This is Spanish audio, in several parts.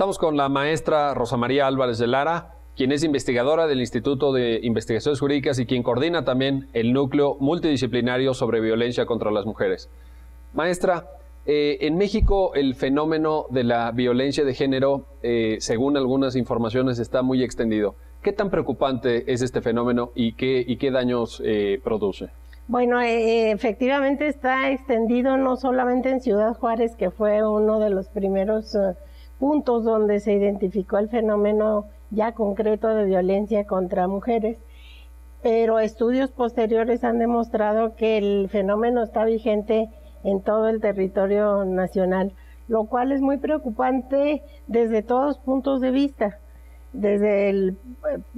Estamos con la maestra Rosa María Álvarez de Lara, quien es investigadora del Instituto de Investigaciones Jurídicas y quien coordina también el núcleo multidisciplinario sobre violencia contra las mujeres. Maestra, en México el fenómeno de la violencia de género, según algunas informaciones, está muy extendido. ¿Qué tan preocupante es este fenómeno y qué daños produce? Bueno, efectivamente está extendido no solamente en Ciudad Juárez, que fue uno de los primeros puntos donde se identificó el fenómeno ya concreto de violencia contra mujeres, pero estudios posteriores han demostrado que el fenómeno está vigente en todo el territorio nacional, lo cual es muy preocupante desde todos puntos de vista. Desde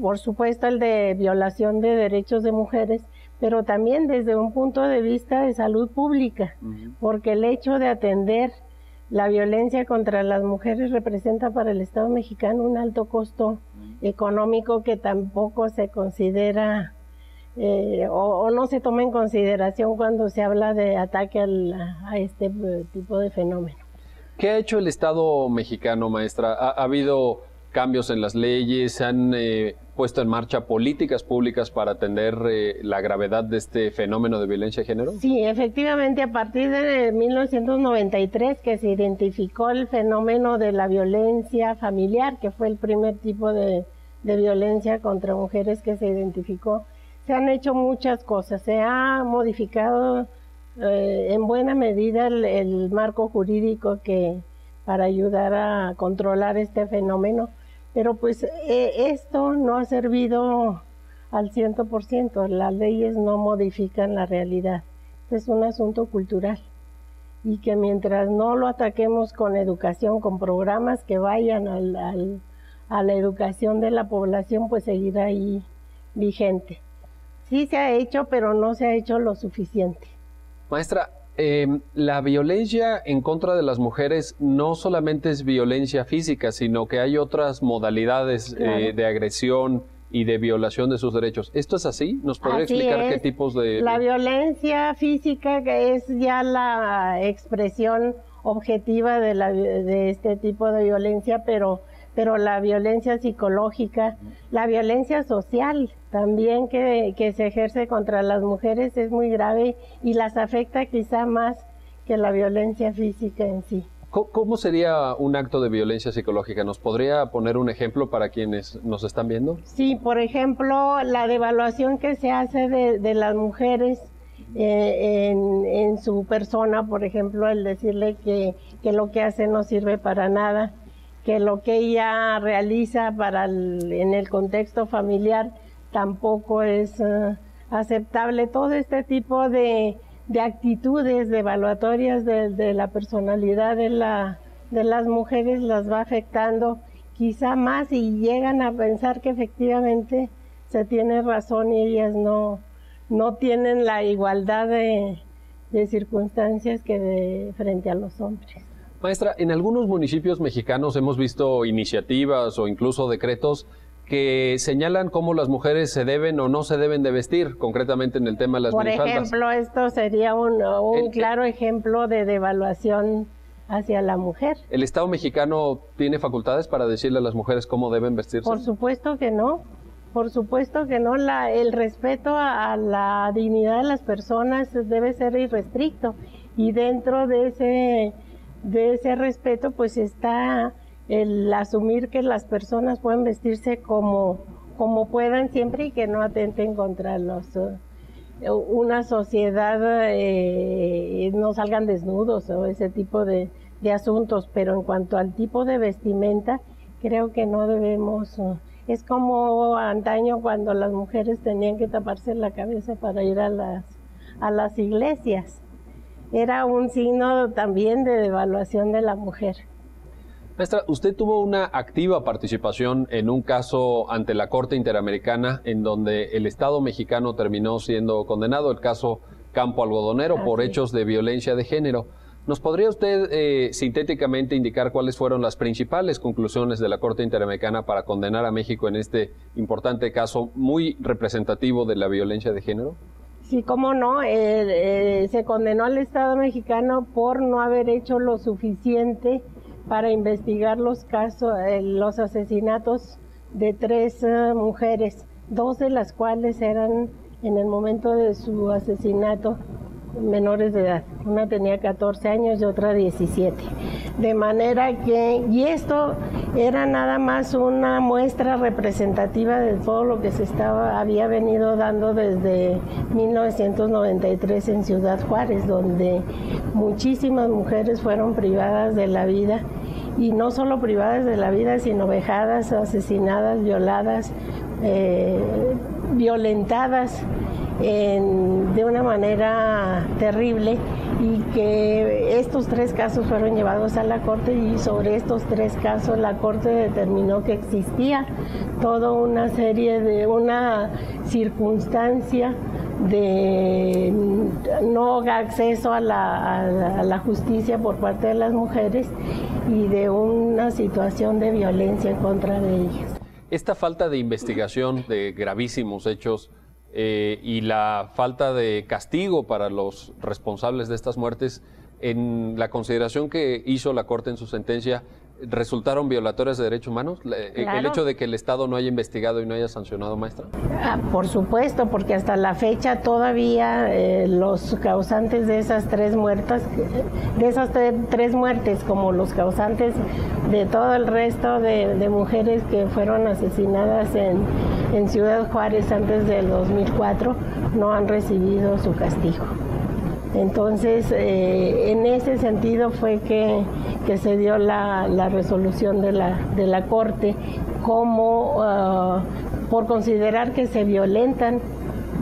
por supuesto, el de violación de derechos de mujeres, pero también desde un punto de vista de salud pública, porque el hecho de atender la violencia contra las mujeres representa para el Estado mexicano un alto costo económico que tampoco se considera o no se toma en consideración cuando se habla de ataque a este tipo de fenómeno. ¿Qué ha hecho el Estado mexicano, maestra? ¿Ha habido cambios en las leyes? ¿Se han puesto en marcha políticas públicas para atender la gravedad de este fenómeno de violencia de género? Sí, efectivamente, a partir de 1993 que se identificó el fenómeno de la violencia familiar, que fue el primer tipo de violencia contra mujeres que se identificó, se han hecho muchas cosas. Se ha modificado en buena medida el marco jurídico para ayudar a controlar este fenómeno. Pero pues esto no ha servido al 100%, las leyes no modifican la realidad. Es un asunto cultural y que mientras no lo ataquemos con educación, con programas que vayan a la educación de la población, pues seguirá ahí vigente. Sí se ha hecho, pero no se ha hecho lo suficiente. Maestra, la violencia en contra de las mujeres no solamente es violencia física, sino que hay otras modalidades de agresión y de violación de sus derechos. ¿Esto es así? ¿Nos podría explicar qué tipos de...? La violencia física es ya la expresión objetiva de este tipo de violencia, pero la violencia psicológica, la violencia social también que se ejerce contra las mujeres es muy grave y las afecta quizá más que la violencia física en sí. ¿Cómo sería un acto de violencia psicológica? ¿Nos podría poner un ejemplo para quienes nos están viendo? Sí, por ejemplo, la devaluación que se hace de las mujeres en su persona, por ejemplo, el decirle que lo que hace no sirve para nada, que lo que ella realiza en el contexto familiar tampoco es aceptable. Todo este tipo de actitudes devaluatorias de la personalidad de las mujeres las va afectando quizá más y llegan a pensar que efectivamente se tiene razón y ellas no tienen la igualdad de circunstancias que frente a los hombres. Maestra, en algunos municipios mexicanos hemos visto iniciativas o incluso decretos que señalan cómo las mujeres se deben o no se deben de vestir, concretamente en el tema de las minifaldas. Por ejemplo, esto sería un claro ejemplo de devaluación hacia la mujer. ¿El Estado mexicano tiene facultades para decirle a las mujeres cómo deben vestirse? Por supuesto que no. Por supuesto que no. El respeto a la dignidad de las personas debe ser irrestricto y dentro de ese respeto pues está el asumir que las personas pueden vestirse como puedan siempre y que no atenten contra una sociedad, no salgan desnudos o ese tipo de asuntos, pero en cuanto al tipo de vestimenta creo que no debemos, es como antaño cuando las mujeres tenían que taparse la cabeza para ir a las iglesias. Era un signo también de devaluación de la mujer. Maestra, usted tuvo una activa participación en un caso ante la Corte Interamericana en donde el Estado mexicano terminó siendo condenado, el caso Campo Algodonero, por hechos de violencia de género. ¿Nos podría usted sintéticamente indicar cuáles fueron las principales conclusiones de la Corte Interamericana para condenar a México en este importante caso muy representativo de la violencia de género? Sí, cómo no, se condenó al Estado mexicano por no haber hecho lo suficiente para investigar los casos, los asesinatos de 3 mujeres, 2 de las cuales eran en el momento de su asesinato menores de edad. Una tenía 14 años y otra 17. De manera que, y esto era nada más una muestra representativa de todo lo que había venido dando desde 1993 en Ciudad Juárez, donde muchísimas mujeres fueron privadas de la vida, y no solo privadas de la vida, sino vejadas, asesinadas, violadas, violentadas de una manera terrible, y que estos 3 casos fueron llevados a la Corte, y sobre estos 3 casos la Corte determinó que existía toda una serie de una circunstancia de no acceso a la justicia por parte de las mujeres y de una situación de violencia en contra de ellas. Esta falta de investigación de gravísimos hechos y la falta de castigo para los responsables de estas muertes, en la consideración que hizo la Corte en su sentencia, ¿resultaron violatorias de derechos humanos? Claro. ¿El hecho de que el Estado no haya investigado y no haya sancionado, maestra? Por supuesto, porque hasta la fecha todavía los causantes de esas 3 muertes, como los causantes de todo el resto de mujeres que fueron asesinadas en Ciudad Juárez antes del 2004, no han recibido su castigo. Entonces, en ese sentido fue que se dio la resolución de la Corte, como por considerar que se violentan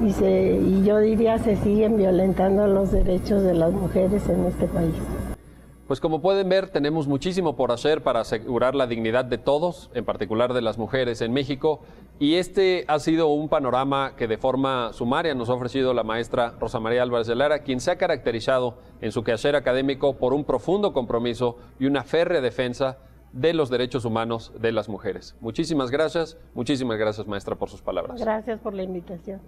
y yo diría se siguen violentando los derechos de las mujeres en este país. Pues como pueden ver, tenemos muchísimo por hacer para asegurar la dignidad de todos, en particular de las mujeres en México, y este ha sido un panorama que de forma sumaria nos ha ofrecido la maestra Rosa María Álvarez de Lara, quien se ha caracterizado en su quehacer académico por un profundo compromiso y una férrea defensa de los derechos humanos de las mujeres. Muchísimas gracias, maestra, por sus palabras. Gracias por la invitación.